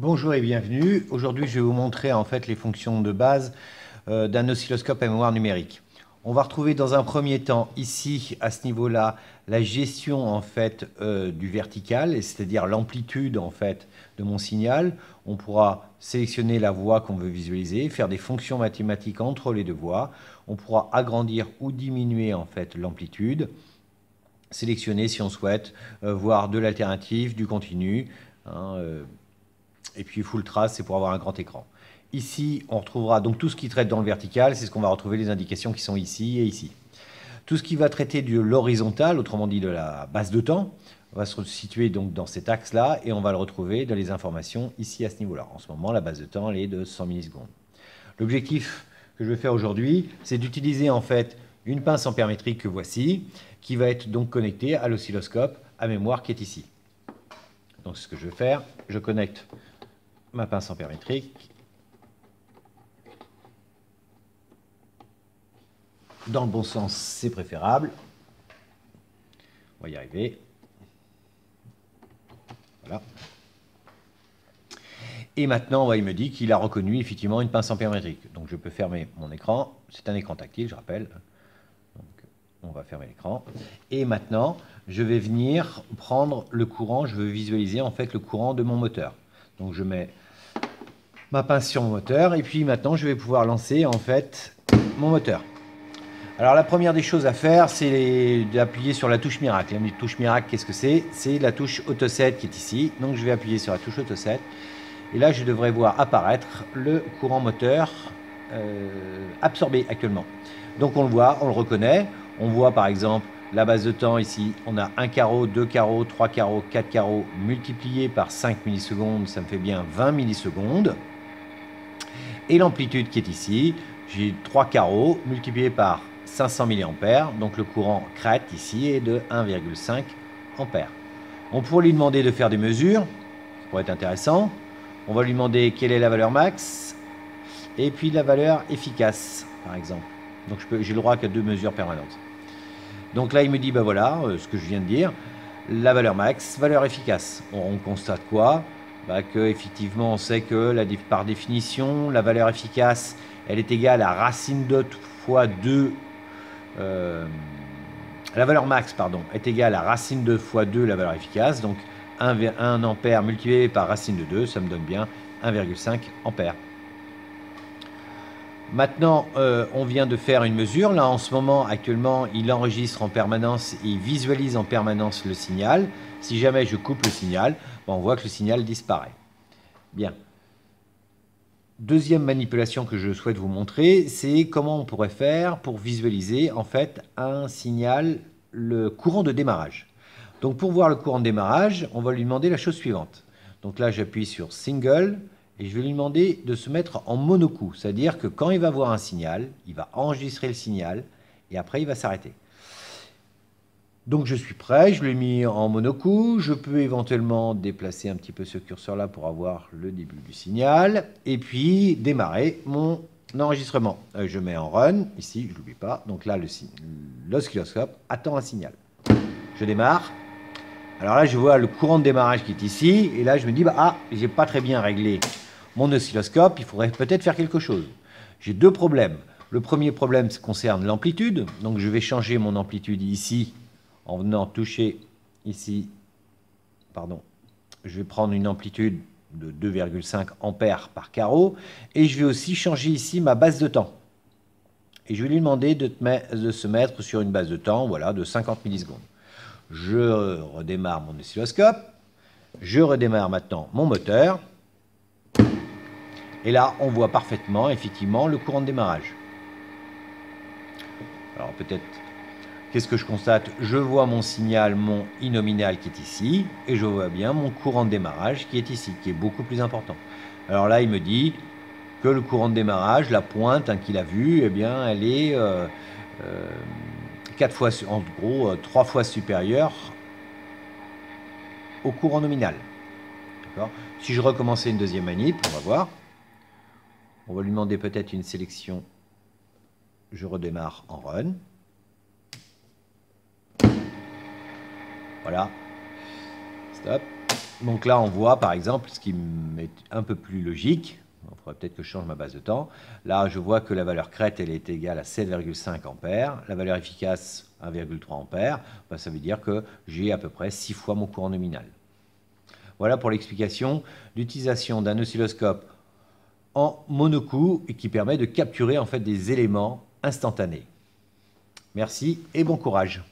Bonjour et bienvenue. Aujourd'hui, je vais vous montrer en fait les fonctions de base d'un oscilloscope à mémoire numérique. On va retrouver dans un premier temps ici, à ce niveau-là, la gestion en fait du vertical, c'est-à-dire l'amplitude en fait de mon signal. On pourra sélectionner la voie qu'on veut visualiser, faire des fonctions mathématiques entre les deux voies. On pourra agrandir ou diminuer en fait l'amplitude. Sélectionner si on souhaite voir de l'alternative, du continu. Et puis full trace, c'est pour avoir un grand écran. Ici, on retrouvera donc tout ce qui traite dans le vertical, c'est ce qu'on va retrouver, les indications qui sont ici et ici. Tout ce qui va traiter de l'horizontal, autrement dit de la base de temps, va se situer donc dans cet axe-là et on va le retrouver dans les informations ici à ce niveau-là. En ce moment, la base de temps, elle est de 100 millisecondes. L'objectif que je vais faire aujourd'hui, c'est d'utiliser en fait une pince ampère-métrique que voici, qui va être donc connectée à l'oscilloscope à mémoire qui est ici. Donc ce que je vais faire, je connecte ma pince ampère-métrique dans le bon sens, c'est préférable. On va y arriver. Voilà. Et maintenant, il me dit qu'il a reconnu effectivement une pince ampère-métrique. Donc je peux fermer mon écran. C'est un écran tactile, je rappelle. Donc on va fermer l'écran. Et maintenant, je vais venir prendre le courant. Je veux visualiser en fait le courant de mon moteur. Donc je mets ma pince sur mon moteur et puis maintenant je vais pouvoir lancer en fait mon moteur. Alors la première des choses à faire, c'est d'appuyer sur la touche miracle. La touche miracle, qu'est-ce que c'est? C'est la touche Auto 7 qui est ici. Donc je vais appuyer sur la touche Auto 7 et là je devrais voir apparaître le courant moteur absorbé actuellement. Donc on le voit, on le reconnaît. On voit par exemple la base de temps ici, on a 1 carreau, 2 carreaux, 3 carreaux, 4 carreaux multiplié par 5 millisecondes, ça me fait bien 20 millisecondes. Et l'amplitude qui est ici, j'ai 3 carreaux multipliés par 500 mA, donc le courant crête ici est de 1,5 ampères. On pourrait lui demander de faire des mesures, ça pourrait être intéressant. On va lui demander quelle est la valeur max, et puis la valeur efficace, par exemple. Donc j'ai le droit qu'à 2 mesures permanentes. Donc là, il me dit, ben voilà, ce que je viens de dire, la valeur max, valeur efficace. On constate quoi? Qu'effectivement, on sait que par définition, la valeur efficace, elle est égale à racine de fois 2. La valeur max, pardon, est égale à racine de fois 2 la valeur efficace. Donc 1 ampère multiplié par racine de 2, ça me donne bien 1,5 ampère. Maintenant, on vient de faire une mesure. Là, en ce moment, actuellement, il enregistre en permanence, il visualise en permanence le signal. Si jamais je coupe le signal, on voit que le signal disparaît. Bien. Deuxième manipulation que je souhaite vous montrer, c'est comment on pourrait faire pour visualiser en fait un signal, le courant de démarrage. Donc pour voir le courant de démarrage, on va lui demander la chose suivante. Donc là, j'appuie sur Single et je vais lui demander de se mettre en monocoup, c'est-à-dire que quand il va voir un signal, il va enregistrer le signal et après il va s'arrêter. Donc je suis prêt, je l'ai mis en monocoup, je peux éventuellement déplacer un petit peu ce curseur-là pour avoir le début du signal, et puis démarrer mon enregistrement. Je mets en run, ici, je ne l'oublie pas, donc là l'oscilloscope attend un signal. Je démarre, alors là je vois le courant de démarrage qui est ici, et là je me dis, j'ai pas très bien réglé mon oscilloscope, il faudrait peut-être faire quelque chose. J'ai deux problèmes. Le premier problème concerne l'amplitude, donc je vais changer mon amplitude ici, en venant toucher ici, pardon, je vais prendre une amplitude de 2,5 ampères par carreau, et je vais aussi changer ici ma base de temps. Et je vais lui demander de se mettre sur une base de temps, voilà, de 50 millisecondes. Je redémarre mon oscilloscope, je redémarre maintenant mon moteur, et là, on voit parfaitement, effectivement, le courant de démarrage. Alors peut-être... Qu'est-ce que je constate? Je vois mon signal, mon I nominal qui est ici, et je vois bien mon courant de démarrage qui est ici, qui est beaucoup plus important. Alors là, il me dit que le courant de démarrage, la pointe qu'il a vue, eh bien, elle est 4 fois, en gros, 3 fois supérieure au courant nominal. Si je recommençais une deuxième manip, on va voir. On va lui demander peut-être une sélection. Je redémarre en run. Voilà. Stop. Donc là, on voit par exemple ce qui est un peu plus logique. Il faudrait peut-être que je change ma base de temps. Là, je vois que la valeur crête, elle est égale à 7,5 ampères. La valeur efficace, 1,3 ampères. Ben, ça veut dire que j'ai à peu près 6 fois mon courant nominal. Voilà pour l'explication d'utilisation d'un oscilloscope en monocoup et qui permet de capturer en fait des éléments instantanés. Merci et bon courage.